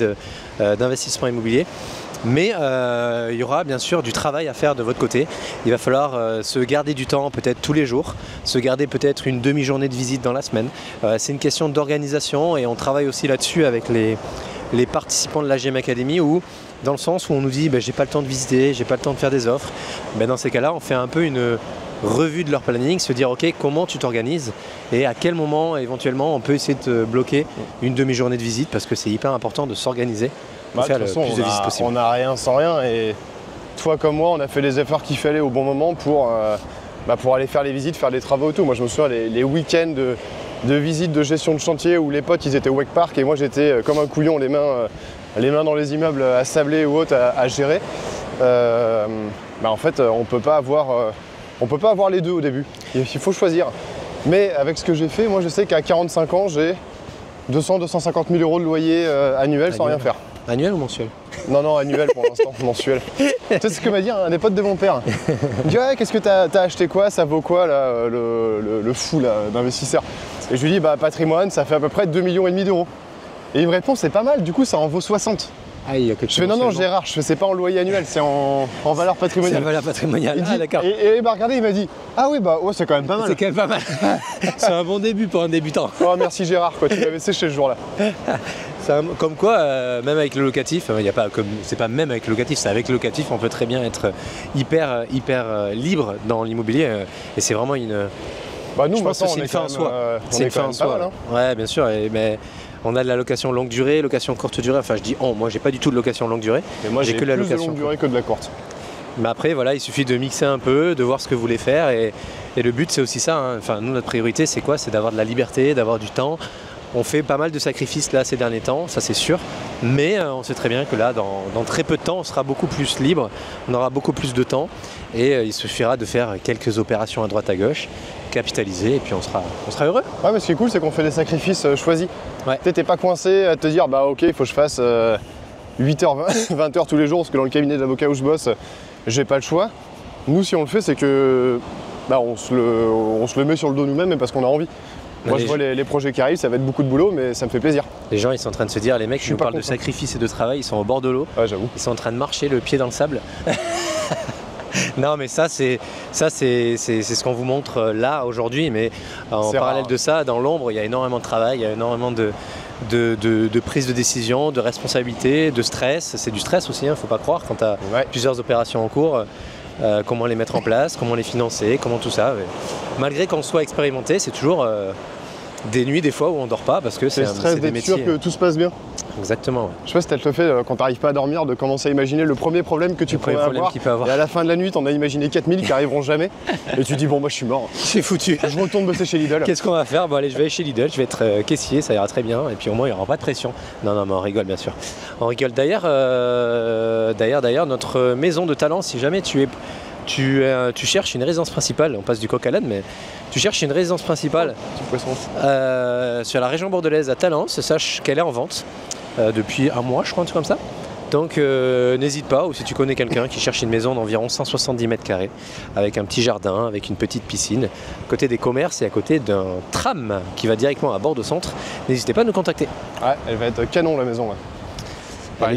d'investissement immobilier. Mais il y aura bien sûr du travail à faire de votre côté. Il va falloir se garder du temps peut-être tous les jours, se garder peut-être une demi-journée de visite dans la semaine. C'est une question d'organisation et on travaille aussi là-dessus avec les participants de la JM Academy, dans le sens où on nous dit j'ai pas le temps de visiter, j'ai pas le temps de faire des offres. Dans ces cas-là, on fait un peu une revue de leur planning, se dire ok, comment tu t'organises et à quel moment éventuellement on peut essayer de te bloquer une demi-journée de visite, parce que c'est hyper important de s'organiser pour faire le plus de visites possible. On n'a rien sans rien, et toi comme moi, on a fait les efforts qu'il fallait au bon moment pour aller faire les visites, faire les travaux et tout. Moi je me souviens les week-ends de visite de gestion de chantier où les potes ils étaient au Wake Park et moi j'étais comme un couillon, les mains dans les immeubles à sabler ou autres à gérer. En fait, on peut pas avoir les deux au début. Il faut choisir. Mais avec ce que j'ai fait, moi je sais qu'à 45 ans, j'ai 200-250 000 euros de loyer annuel sans rien faire. Annuel ou mensuel? Non, annuel pour l'instant, mensuel. Tu sais ce que m'a dit un des potes de mon père. Il me dit ouais, qu'est-ce que t'as acheté quoi? Ça vaut quoi là, le fou d'investisseur? Et je lui dis patrimoine, ça fait à peu près 2,5 millions d'euros. Et il me répond c'est pas mal, du coup ça en vaut 60. Ah, il y a quelque chose. Je fais non Gérard, c'est pas en loyer annuel, c'est en valeur patrimoniale. C'est en valeur patrimoniale, d'accord. Et regardez, il m'a dit ah oui ouais, c'est quand même pas mal. C'est quand même pas mal. C'est un bon début pour un débutant. Oh merci Gérard, quoi, tu m'avais séché ce jour-là. Comme quoi, même avec le locatif, c'est pas même avec le locatif, c'est avec le locatif, on peut très bien être hyper libre dans l'immobilier, et c'est vraiment une. Nous, je pense que c'est une fin en soi. C'est une fin en soi. Ouais, bien sûr. Mais on a de la location longue durée, location courte durée. Enfin, je dis moi, j'ai pas du tout de location longue durée. Mais moi, j'ai que la location de longue durée que de la courte. Mais après, voilà, il suffit de mixer un peu, de voir ce que vous voulez faire, et le but, c'est aussi ça. Enfin, nous, notre priorité, c'est quoi? C'est d'avoir de la liberté, d'avoir du temps. On fait pas mal de sacrifices là ces derniers temps, ça c'est sûr, mais on sait très bien que là, dans très peu de temps, on sera beaucoup plus libre, on aura beaucoup plus de temps et il suffira de faire quelques opérations à droite à gauche, capitaliser et puis on sera heureux. Ouais, mais ce qui est cool, c'est qu'on fait des sacrifices choisis. Ouais. T'es pas coincé à te dire, bah ok, il faut que je fasse 8h, 20h tous les jours, parce que dans le cabinet d'avocat où je bosse, j'ai pas le choix. Nous, si on le fait, c'est que bah, on se le met sur le dos nous-mêmes, mais parce qu'on a envie. Moi, je vois les projets qui arrivent, ça va être beaucoup de boulot, mais ça me fait plaisir. Les gens, ils sont en train de se dire, les mecs qui nous parlent de sacrifice et de travail, ils sont au bord de l'eau. Ouais, j'avoue. Ils sont en train de marcher le pied dans le sable. Non, mais ça, c'est ce qu'on vous montre là, aujourd'hui. Mais en parallèle de ça, dans l'ombre, il y a énormément de travail, il y a énormément de prise de décision, de responsabilité, de stress. C'est du stress aussi, il ne faut pas croire, quand tu as plusieurs opérations en cours. Comment les mettre en place, comment les financer, comment tout ça. Malgré qu'on soit expérimenté, c'est toujours des nuits, des fois, où on dort pas parce que c'est des métiers. Sûr que tout se passe bien. Exactement. Ouais. Je sais pas si t'as le fait quand t'arrives pas à dormir de commencer à imaginer le premier problème que tu pourrais avoir. Et à la fin de la nuit, t'en as imaginé 4000 qui arriveront jamais. Et tu dis bon, moi je suis mort. C'est foutu. Je retourne bosser chez Lidl. Qu'est-ce qu'on va faire? Bon allez, je vais aller chez Lidl, je vais être caissier, ça ira très bien. Et puis au moins il n'y aura pas de pression. Non, mais on rigole bien sûr. On rigole. D'ailleurs, notre maison de talent, si jamais tu cherches une résidence principale, on passe du coq à l'âne, mais tu cherches une résidence principale sur la région bordelaise à Talence, sache qu'elle est en vente depuis un mois, je crois, un truc comme ça. Donc n'hésite pas, ou si tu connais quelqu'un qui cherche une maison d'environ 170 mètres carrés, avec un petit jardin, avec une petite piscine, à côté des commerces et à côté d'un tram qui va directement à Bordeaux-Centre, n'hésitez pas à nous contacter. Ouais, elle va être canon la maison là. Enfin,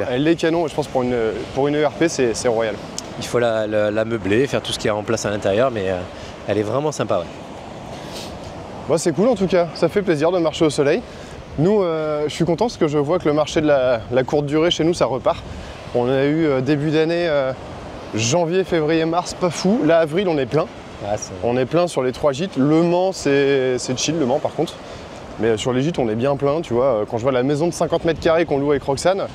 elle est canon, je pense pour une ERP c'est royal. Il faut la meubler, faire tout ce qu'il y a en place à l'intérieur, mais elle est vraiment sympa. Ouais. Bon, c'est cool en tout cas, ça fait plaisir de marcher au soleil. Nous, je suis content parce que je vois que le marché de la courte durée chez nous, ça repart. On a eu début d'année, janvier, février, mars, pas fou. Là, avril, on est plein. Ah, on est plein sur les 3 gîtes. Le Mans, c'est chill, le Mans par contre. Mais sur les gîtes, on est bien plein, tu vois. Quand je vois la maison de 50 mètres carrés qu'on loue avec Roxane,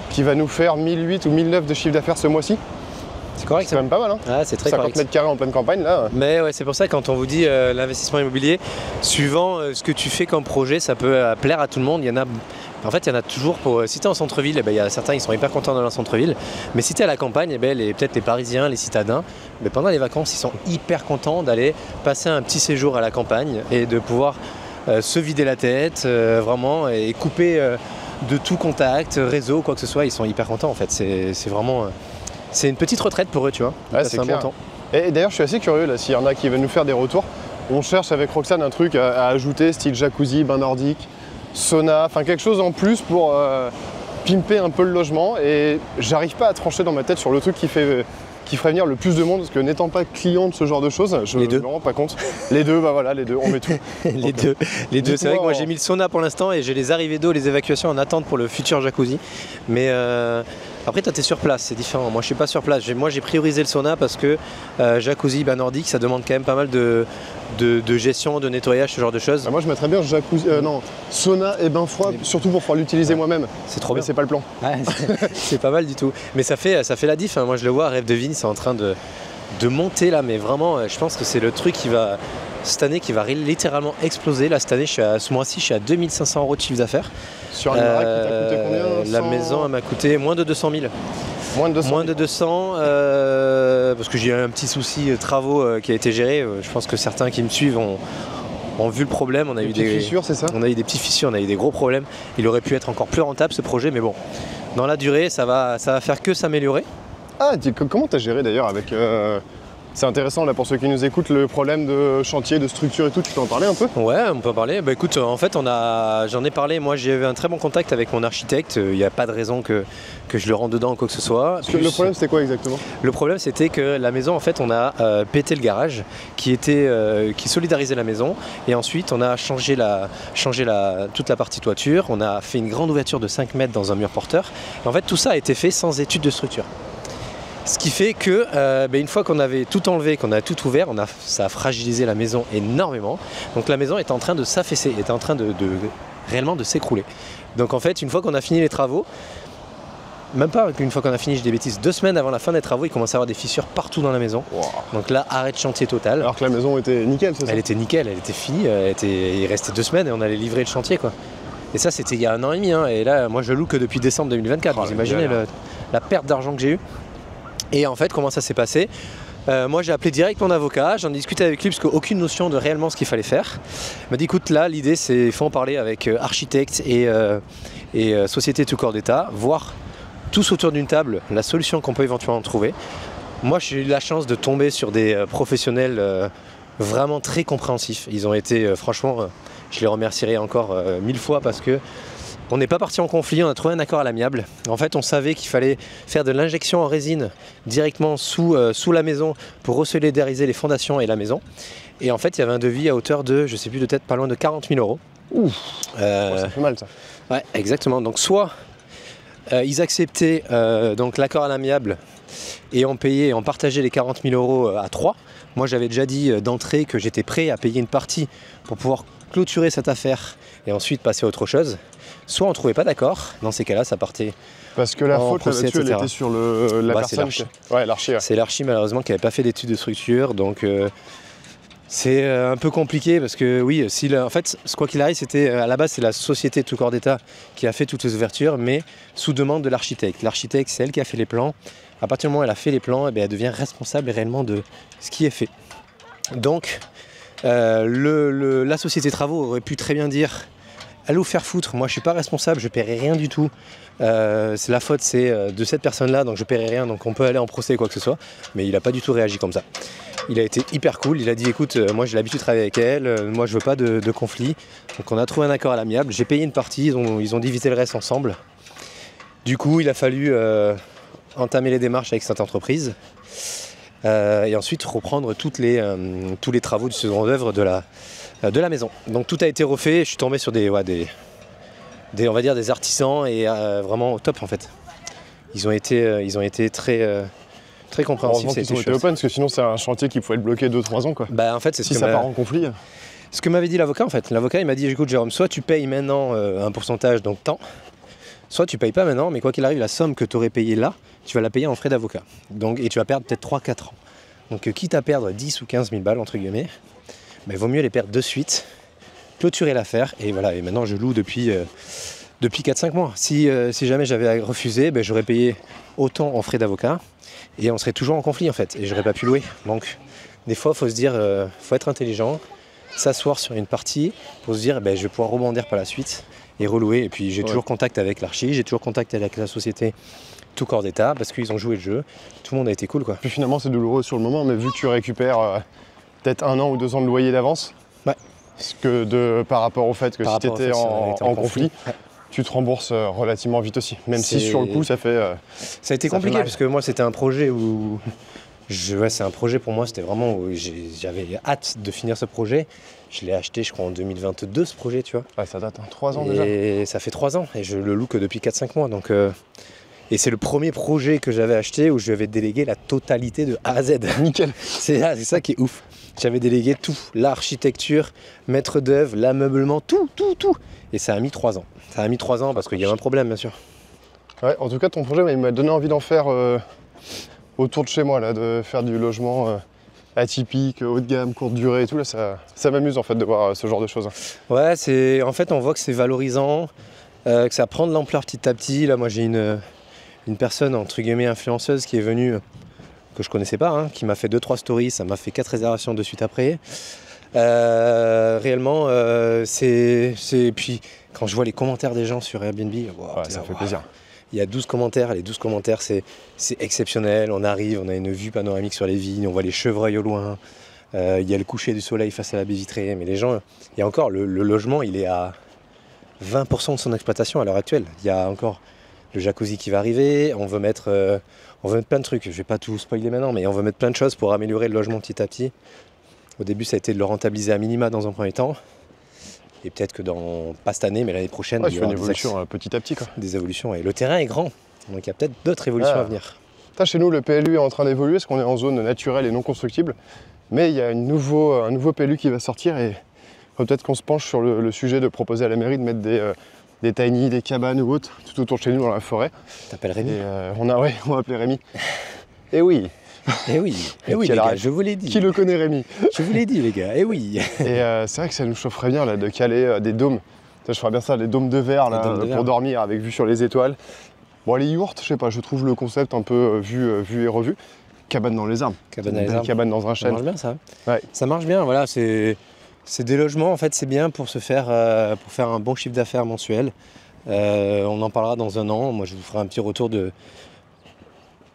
qui va nous faire 1008 ou 1009 de chiffre d'affaires ce mois-ci. C'est correct, c'est quand même pas mal, hein. Ah, c'est très 50 correct. Mètres carrés en pleine campagne, là. Mais ouais, c'est pour ça que quand on vous dit l'investissement immobilier, suivant ce que tu fais comme projet, ça peut plaire à tout le monde. Il y en a toujours si tu es en centre-ville, il y a certains qui sont hyper contents d'aller en centre-ville. Mais si tu es à la campagne, peut-être les Parisiens, les citadins, pendant les vacances, ils sont hyper contents d'aller passer un petit séjour à la campagne et de pouvoir se vider la tête, vraiment, et couper de tout contact, réseau, quoi que ce soit. Ils sont hyper contents en fait. C'est vraiment... c'est une petite retraite pour eux, tu vois. Ouais, c'est un bon temps. Et d'ailleurs, je suis assez curieux, là, s'il y en a qui veulent nous faire des retours. On cherche avec Roxane un truc à ajouter, style jacuzzi, bain nordique, sauna, enfin quelque chose en plus pour pimper un peu le logement. Et j'arrive pas à trancher dans ma tête sur le truc qui ferait venir le plus de monde, parce que n'étant pas client de ce genre de choses, je ne me rends pas compte. Les deux, bah voilà, les deux, on met tout. les deux. C'est vrai que moi j'ai mis le sauna pour l'instant et j'ai les arrivées d'eau, les évacuations en attente pour le futur jacuzzi. Mais après toi tu es sur place, c'est différent. Moi je suis pas sur place. Moi j'ai priorisé le sauna parce que jacuzzi, bain nordique, ça demande quand même pas mal de gestion, de nettoyage, ce genre de choses. Moi je mettrais bien jacuzzi, sauna et bain froid, surtout pour pouvoir l'utiliser moi-même. C'est trop bien. Mais c'est pas le plan. Ouais, c'est pas mal du tout. Mais ça fait la diff, hein. Moi je le vois, Rêve de Vigne, c'est en train de monter là, mais vraiment je pense que c'est le truc qui va, cette année, qui va littéralement exploser. Là cette année, ce mois-ci, je suis à 2500 € de chiffre d'affaires. Sur un baraque qui t'a coûté combien? La maison elle m'a coûté moins de 200 000. Moins de 200, parce que j'ai eu un petit souci travaux qui a été géré. Je pense que certains qui me suivent ont vu le problème. On a eu des fissures, c'est ça? On a eu des petites fissures, on a eu des gros problèmes. Il aurait pu être encore plus rentable ce projet, mais bon, dans la durée, ça va faire que s'améliorer. Ah, comment tu as géré d'ailleurs avec... C'est intéressant là pour ceux qui nous écoutent, le problème de chantier, de structure et tout, tu peux en parler un peu? Ouais, on peut en parler. Bah écoute, en fait j'en ai parlé, moi j'ai eu un très bon contact avec mon architecte, il n'y a pas de raison que je le rentre dedans ou quoi que ce soit. Le problème c'était quoi exactement? Le problème c'était que la maison, en fait on a pété le garage qui solidarisait la maison, et ensuite on a changé toute la partie toiture, on a fait une grande ouverture de 5 mètres dans un mur porteur, et en fait tout ça a été fait sans étude de structure. Ce qui fait que une fois qu'on avait tout enlevé, qu'on a tout ouvert, ça a fragilisé la maison énormément. Donc la maison est en train de s'affaisser, est en train réellement de s'écrouler. Donc en fait, une fois qu'on a fini les travaux, même pas qu'une fois qu'on a fini, j'ai des bêtises, 2 semaines avant la fin des travaux, il commence à y avoir des fissures partout dans la maison. Wow. Donc là, arrêt de chantier total. Alors que la maison était nickel, c'est ça? Elle était nickel, elle était finie, il restait 2 semaines et on allait livrer le chantier quoi. Et ça c'était il y a 1 an et demi, hein. Et là moi je loue que depuis décembre 2024, vous imaginez la perte d'argent que j'ai eue. Et en fait comment ça s'est passé? Moi j'ai appelé direct mon avocat, j'en ai discuté avec lui parce qu'aucune notion de réellement ce qu'il fallait faire. Il m'a dit écoute là l'idée c'est il faut en parler avec architectes et société tout corps d'État, voir tous autour d'une table la solution qu'on peut éventuellement trouver. Moi j'ai eu la chance de tomber sur des professionnels vraiment très compréhensifs. Ils ont été franchement, je les remercierai encore 1000 fois parce que on n'est pas parti en conflit, on a trouvé un accord à l'amiable. En fait, on savait qu'il fallait faire de l'injection en résine directement sous la maison pour resolidariser les fondations et la maison. Et en fait, il y avait un devis à hauteur de, je sais plus de tête, pas loin de 40 000 €. Ouf, ça fait mal ça. Ouais, exactement. Donc soit ils acceptaient donc l'accord à l'amiable et on payait, on partageait les 40 000 € à 3. Moi, j'avais déjà dit d'entrée que j'étais prêt à payer une partie pour pouvoir clôturer cette affaire et ensuite passer à autre chose. Soit on ne trouvait pas d'accord, dans ces cas-là ça partait. Parce que la faute là-dessus elle était sur la personne. Ouais, l'archi. Ouais. C'est l'archi malheureusement qui n'avait pas fait d'études de structure, donc c'est un peu compliqué parce que oui, en fait quoi qu'il arrive, c'était à la base c'est la société tout corps d'État qui a fait toutes les ouvertures, mais sous demande de l'architecte. L'architecte c'est elle qui a fait les plans. À partir du moment où elle a fait les plans, elle devient responsable réellement de ce qui est fait. Donc la société travaux aurait pu très bien dire allez vous faire foutre, moi je suis pas responsable, je paierai rien du tout. C'est la faute de cette personne-là, donc je paierai rien, donc on peut aller en procès quoi que ce soit. Mais il n'a pas du tout réagi comme ça. Il a été hyper cool, il a dit écoute, moi j'ai l'habitude de travailler avec elle, moi je veux pas de conflit. Donc on a trouvé un accord à l'amiable, j'ai payé une partie, ils ont divisé le reste ensemble. Du coup il a fallu entamer les démarches avec cette entreprise et ensuite reprendre tous les travaux du second œuvre de la maison. Donc tout a été refait, je suis tombé sur on va dire des artisans et vraiment au top en fait. Ils ont été très compréhensifs. Ils ont été open parce que sinon c'est un chantier qui pouvait être bloqué 2-3 ans quoi. Bah en fait c'est si ça part en conflit. Ce que m'avait dit l'avocat en fait. L'avocat il m'a dit écoute Jérôme, soit tu payes maintenant un pourcentage donc tant, soit tu payes pas maintenant, mais quoi qu'il arrive la somme que tu aurais payée là, tu vas la payer en frais d'avocat. Donc et tu vas perdre peut-être 3-4 ans. Donc quitte à perdre 10 ou 15 000 balles entre guillemets, il vaut mieux les perdre de suite, clôturer l'affaire et voilà. Et maintenant je loue depuis 4-5 mois. Si jamais j'avais refusé, j'aurais payé autant en frais d'avocat et on serait toujours en conflit en fait et j'aurais pas pu louer. Donc des fois il faut se dire, faut être intelligent, s'asseoir sur une partie pour se dire je vais pouvoir rebondir par la suite et relouer. Et puis j'ai toujours contact avec l'archi, j'ai toujours contact avec la société tout corps d'État parce qu'ils ont joué le jeu, tout le monde a été cool quoi. Puis finalement c'est douloureux sur le moment, mais vu que tu récupères peut-être 1 an ou 2 ans de loyer d'avance, par rapport au fait que si tu étais en conflit, tu te rembourses relativement vite aussi. Même si sur le coup ça fait. Ça a été compliqué parce que moi c'était un projet où. C'est un projet pour moi, c'était vraiment où j'avais hâte de finir ce projet. Je l'ai acheté je crois en 2022 ce projet, tu vois. Ouais, ça date, 3 ans déjà. Et ça fait 3 ans et je le loue que depuis 4-5 mois. Donc, et c'est le premier projet que j'avais acheté où je vais déléguer la totalité de A à Z. Nickel. C'est ça qui est ouf. J'avais délégué tout, l'architecture, maître d'œuvre, l'ameublement, tout. Et ça a mis 3 ans. Ça a mis 3 ans parce qu'il y avait un problème, bien sûr. Ouais, en tout cas, ton projet il m'a donné envie d'en faire autour de chez moi, là, de faire du logement atypique, haut de gamme, courte durée et tout. Là, ça m'amuse en fait de voir ce genre de choses. Ouais, en fait, on voit que c'est valorisant, que ça prend de l'ampleur petit à petit. Là, moi, j'ai une personne, entre guillemets, influenceuse qui est venue, que je connaissais pas, qui m'a fait 2-3 stories, ça m'a fait 4 réservations de suite après. Réellement, puis quand je vois les commentaires des gens sur Airbnb, ça fait plaisir. Il y a 12 commentaires, les 12 commentaires c'est exceptionnel, on arrive, on a une vue panoramique sur les vignes, on voit les chevreuils au loin, il y a le coucher du soleil face à la baie vitrée, mais les gens, il y a encore, le logement il est à 20% de son exploitation à l'heure actuelle. Il y a encore le jacuzzi qui va arriver, on veut mettre plein de trucs, je vais pas tout spoiler maintenant, mais on veut mettre plein de choses pour améliorer le logement petit à petit. Au début ça a été de le rentabiliser à minima dans un premier temps. Et peut-être que pas cette année, mais l'année prochaine, il y aura une évolution petit à petit. Quoi. Des évolutions. Et le terrain est grand, donc il y a peut-être d'autres évolutions à venir. Chez nous, le PLU est en train d'évoluer, parce qu'on est en zone naturelle et non constructible. Mais il y a un nouveau PLU qui va sortir et peut-être qu'on se penche sur le sujet de proposer à la mairie de mettre des des tiny, des cabanes ou autres, tout autour de chez nous dans la forêt. T'appelles Rémi? Et on va appeler Rémi. Et oui. Eh oui, les gars, je vous l'ai dit. Qui le connaît, Rémi? Je vous l'ai dit, les gars, eh oui. Et c'est vrai que ça nous chaufferait bien là, de caler des dômes. Je ferais bien ça, des dômes de verre là, pour dormir avec vue sur les étoiles. Bon, les yourtes, je sais pas, je trouve le concept un peu vu et revu. Cabane dans les arbres. Cabane dans les arbres. Cabane dans un chêne. Ça marche bien, ça. Ouais. Ça marche bien, voilà, c'est des logements, en fait, c'est bien pour se faire, pour faire un bon chiffre d'affaires mensuel. On en parlera dans un an. Moi, je vous ferai un petit retour de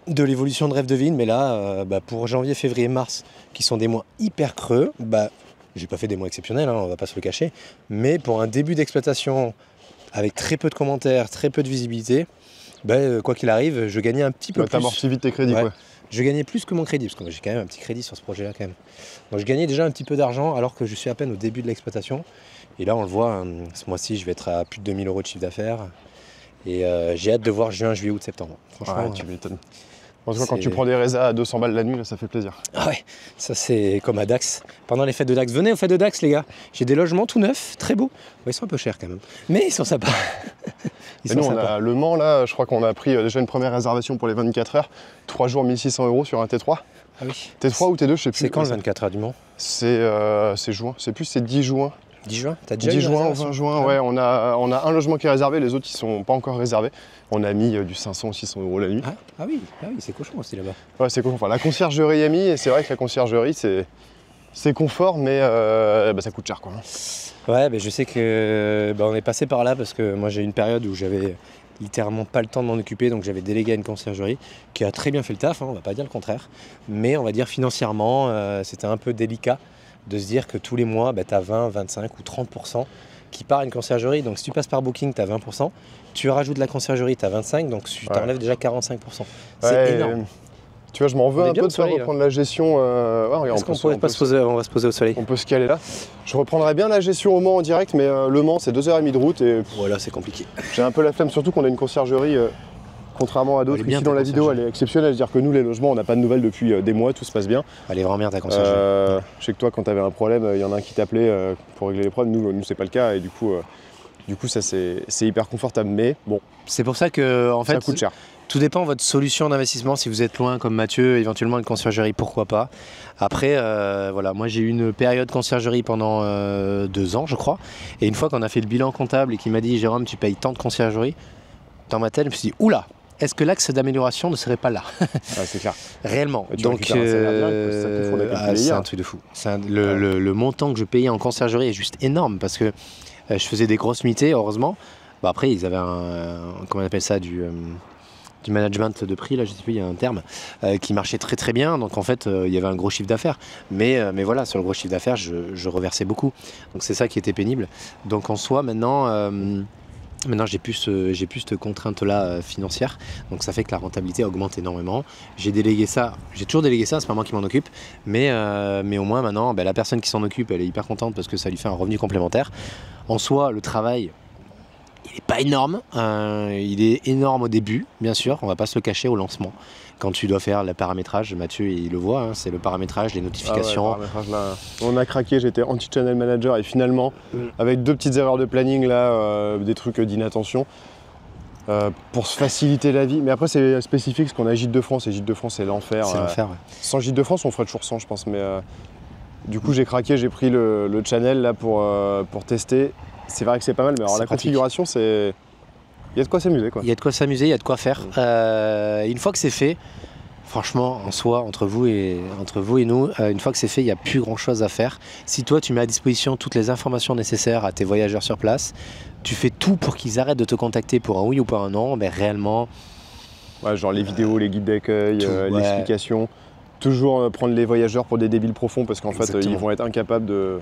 l'évolution de Rêve de Vigne, mais là, pour janvier, février, mars, qui sont des mois hyper creux, j'ai pas fait des mois exceptionnels, hein, on va pas se le cacher, mais pour un début d'exploitation avec très peu de commentaires, très peu de visibilité, quoi qu'il arrive, je gagnais un petit peu plus. T'amortis vite tes crédits, quoi. Je gagnais plus que mon crédit, parce que j'ai quand même un petit crédit sur ce projet-là quand même. Donc je gagnais déjà un petit peu d'argent alors que je suis à peine au début de l'exploitation. Et là, on le voit, ce mois-ci, je vais être à plus de 2000 € de chiffre d'affaires. Et j'ai hâte de voir juin, juillet, août, septembre. Franchement, ouais, tu m'étonnes. En tout cas, quand tu prends des résas à 200 balles la nuit, là, ça fait plaisir. Ah ouais, ça c'est comme à Dax. Pendant les fêtes de Dax, venez aux fêtes de Dax, les gars. J'ai des logements tout neufs, très beaux. Ouais, ils sont un peu chers quand même, mais ils sont sympas. Nous, on a Le Mans, là, je crois qu'on a pris déjà une première réservation pour les 24 heures. 3 jours, 1600 € sur un T3. Ah oui. T3 ou T2, je sais plus. C'est quand le 24 heures du Mans? C'est juin. C'est 10 juin. 10 juin? T'as déjà 10 juin ou 20 juin, ouais. On a un logement qui est réservé, les autres, ils sont pas encore réservés. On a mis du 500 ou 600 € la nuit. Ah oui, c'est cochon aussi là-bas. Ouais, c'est cool. Enfin, la conciergerie est mise, et c'est vrai que la conciergerie, c'est confort, mais ça coûte cher, quoi. Ouais, je sais que on est passé par là parce que moi j'ai eu une période où j'avais littéralement pas le temps de m'en occuper, donc j'avais délégué à une conciergerie qui a très bien fait le taf, hein, on va pas dire le contraire, mais on va dire financièrement c'était un peu délicat de se dire que tous les mois tu as 20, 25 ou 30% qui part à une conciergerie, donc si tu passes par Booking tu as 20%, tu rajoutes la conciergerie tu as 25%, donc tu t'enlèves déjà 45%. C'est énorme. Tu vois, je m'en veux un peu de faire reprendre la gestion. Est-ce qu'on pourrait pas se poser, on va se poser au soleil? On peut se caler là. Je reprendrais bien la gestion au Mans en direct, mais Le Mans, c'est 2h30 de route. Et voilà, c'est compliqué. J'ai un peu la flemme, surtout qu'on a une conciergerie, contrairement à d'autres. Ici, dans la vidéo, elle est exceptionnelle. C'est-à-dire que nous, les logements, on n'a pas de nouvelles depuis des mois, tout se passe bien. Elle est vraiment bien, ta conciergerie. Je sais que toi, quand tu avais un problème, il y en a un qui t'appelait pour régler les problèmes. Nous c'est pas le cas. Et du coup ça, c'est hyper confortable. Mais bon. C'est pour ça que, en fait, ça coûte cher. Tout dépend de votre solution d'investissement. Si vous êtes loin comme Mathieu, éventuellement une conciergerie, pourquoi pas. Après, voilà, moi j'ai eu une période conciergerie pendant 2 ans, je crois. Et une fois qu'on a fait le bilan comptable et qu'il m'a dit Jérôme, tu payes tant de conciergerie, dans ma tête, je me suis dit oula, est-ce que l'axe d'amélioration ne serait pas là? C'est clair. Réellement. Donc, c'est un truc de fou. Le montant que je payais en conciergerie est juste énorme parce que je faisais des grosses nuitées, heureusement. Après, ils avaient comment on appelle ça, du management de prix, là, je sais plus, il y a un terme, qui marchait très très bien. Donc en fait, il y avait un gros chiffre d'affaires. Mais voilà, sur le gros chiffre d'affaires, je reversais beaucoup. Donc c'est ça qui était pénible. Donc en soi, maintenant j'ai plus cette contrainte-là financière. Donc ça fait que la rentabilité augmente énormément. J'ai toujours délégué ça, c'est pas moi qui m'en occupe. Mais au moins maintenant, la personne qui s'en occupe, elle est hyper contente parce que ça lui fait un revenu complémentaire. En soi, le travail, il n'est pas énorme, il est énorme au début, bien sûr, on va pas se le cacher au lancement. Quand tu dois faire le paramétrage, Mathieu il le voit, hein, c'est le paramétrage, les notifications. Le paramétrage, là, on a craqué, j'étais anti-channel manager et finalement, avec 2 petites erreurs de planning, là, des trucs d'inattention, pour se faciliter la vie. Mais après c'est spécifique parce qu'on a Gîtes de France et Gîtes de France c'est l'enfer. C'est l'enfer, ouais. Sans Gîtes de France on ferait toujours 100 je pense, mais du coup j'ai craqué, j'ai pris le channel là pour tester. C'est vrai que c'est pas mal, mais alors la configuration, il y a de quoi s'amuser, quoi. Il y a de quoi s'amuser, il y a de quoi faire. Une fois que c'est fait, franchement, en soi, entre vous et nous, une fois que c'est fait, il n'y a plus grand-chose à faire. Si toi, tu mets à disposition toutes les informations nécessaires à tes voyageurs sur place, tu fais tout pour qu'ils arrêtent de te contacter pour un oui ou pour un non, mais réellement... Ouais, genre les vidéos, les guides d'accueil, l'explication. Toujours prendre les voyageurs pour des débiles profonds parce qu'en fait, ils vont être incapables de...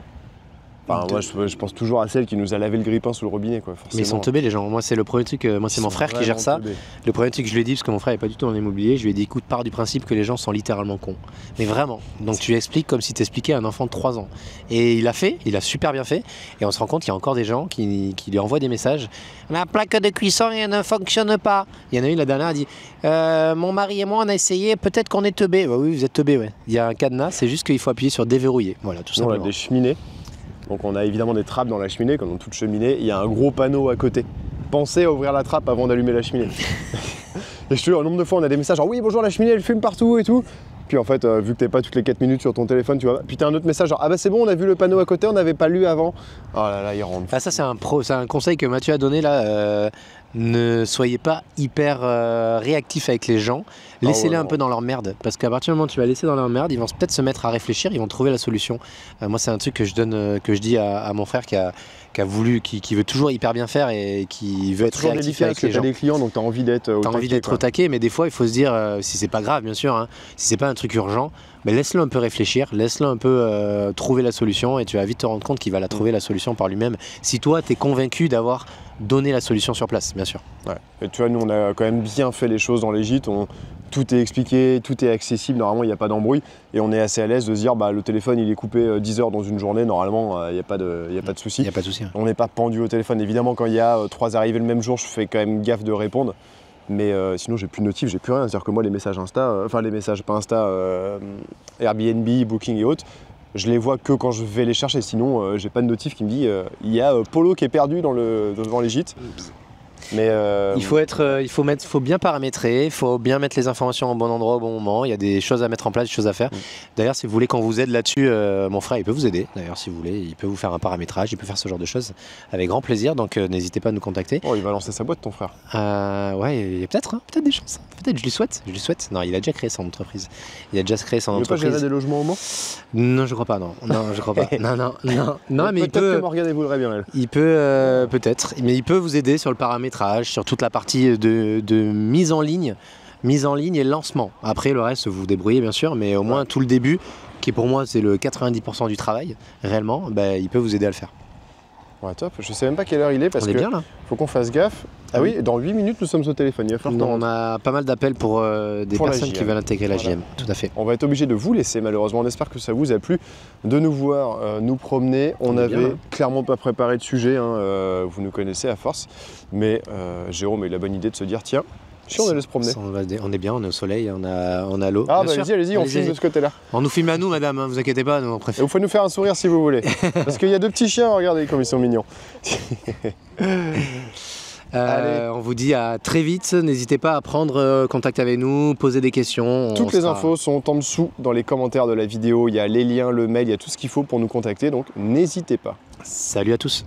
Enfin, moi, je pense toujours à celle qui nous a lavé le grille-pain sous le robinet, quoi. Forcément. Mais ils sont teubés, les gens. Moi, c'est le premier truc. Moi, c'est mon frère qui gère ça. Teubés. Le premier truc que je lui ai dit, parce que mon frère n'est pas du tout dans l'immobilier, je lui ai dit écoute, pars du principe que les gens sont littéralement cons. Mais vraiment. Donc, tu expliques comme si tu expliquais à un enfant de 3 ans. Et il a super bien fait. Et on se rend compte qu'il y a encore des gens qui lui envoient des messages. La plaque de cuisson, elle ne fonctionne pas. Il y en a une, la dernière, elle dit mon mari et moi, on a essayé, peut-être qu'on est teubés. Bah, oui, vous êtes teubés, ouais. Il y a un cadenas, c'est juste qu'il faut appuyer sur déverrouiller. Voilà, tout simplement. On a des cheminées. Donc on a évidemment des trappes dans la cheminée, comme dans toute cheminée. Il y a un gros panneau à côté pensez à ouvrir la trappe avant d'allumer la cheminée. Et je te jure, le nombre de fois on a des messages genre oui bonjour la cheminée elle fume partout et tout. Puis en fait vu que t'es pas toutes les 4 minutes sur ton téléphone tu vois. Puis t'as un autre message genre ah bah c'est bon on a vu le panneau à côté on n'avait pas lu avant. Oh là là il rentre. Ah ça c'est un conseil que Mathieu a donné là. Ne soyez pas hyper réactif avec les gens, laissez-les un peu dans leur merde, parce qu'à partir du moment où tu vas laisser dans leur merde, ils vont peut-être se mettre à réfléchir, ils vont trouver la solution. Moi c'est un truc que je dis à mon frère qui veut toujours hyper bien faire et qui veut être réactif avec les gens. Tu as des clients donc tu as envie d'être au taquet, mais des fois il faut se dire, si c'est pas grave bien sûr, hein, si c'est pas un truc urgent, mais laisse-le un peu réfléchir, laisse-le un peu trouver la solution et tu vas vite te rendre compte qu'il va la trouver la solution par lui-même. Si toi tu es convaincu d'avoir donné la solution sur place, bien sûr. Ouais. Et tu vois, nous on a quand même bien fait les choses dans les gîtes, tout est expliqué, tout est accessible, normalement il n'y a pas d'embrouille et on est assez à l'aise de se dire bah, le téléphone il est coupé 10 heures dans une journée, normalement il n'y a pas de souci. Il n'y a pas de souci. Hein. On n'est pas pendu au téléphone. Évidemment quand il y a 3 arrivées le même jour, je fais quand même gaffe de répondre. Mais sinon j'ai plus de notifs, j'ai plus rien. C'est-à-dire que moi les messages Insta, les messages pas Insta, Airbnb, Booking et autres, je les vois que quand je vais les chercher. Sinon j'ai pas de notif qui me dit il y a Polo qui est perdu devant les gîtes. Mais il faut bien paramétrer, il faut bien mettre les informations au bon endroit au bon moment. Il y a des choses à mettre en place, des choses à faire. D'ailleurs, si vous voulez qu'on vous aide là-dessus, mon frère, il peut vous aider. D'ailleurs, si vous voulez, il peut vous faire un paramétrage, il peut faire ce genre de choses avec grand plaisir. Donc, n'hésitez pas à nous contacter. Oh, il va lancer sa boîte, ton frère. Ouais, il y a peut-être des chances. Peut-être, je lui souhaite. Non, il a déjà créé son entreprise. Il peut pas gérer des logements au Mans ? Non, je crois pas. Non, je crois pas. non, mais il peut. Peut-être que Morgane voudrait bien elle. Il peut peut-être, mais il peut vous aider sur le paramétrage, sur toute la partie de mise en ligne et lancement. Après le reste vous vous débrouillez bien sûr, mais au moins tout le début, qui pour moi c'est le 90% du travail réellement, il peut vous aider à le faire. Ouais top, je sais même pas quelle heure il est parce que bien là. Faut qu'on fasse gaffe. Ah oui, dans 8 minutes nous sommes au téléphone, il va falloir on a pas mal d'appels pour des personnes qui veulent intégrer la JM, tout à fait. On va être obligé de vous laisser malheureusement, on espère que ça vous a plu de nous voir, nous promener. On n'avait clairement pas préparé de sujet, vous nous connaissez à force, mais Jérôme a eu la bonne idée de se dire tiens, si on allait se promener. On est bien, on est au soleil, on a l'eau. Ah bah allez-y, on filme de ce côté-là. On nous filme à nous madame, vous inquiétez pas, nous on préfère. Et vous pouvez nous faire un sourire si vous voulez. Parce qu'il y a 2 petits chiens, regardez comme ils sont mignons. On vous dit à très vite, n'hésitez pas à prendre contact avec nous, poser des questions. Toutes les infos sont en dessous dans les commentaires de la vidéo, il y a les liens, le mail, il y a tout ce qu'il faut pour nous contacter, donc n'hésitez pas. Salut à tous.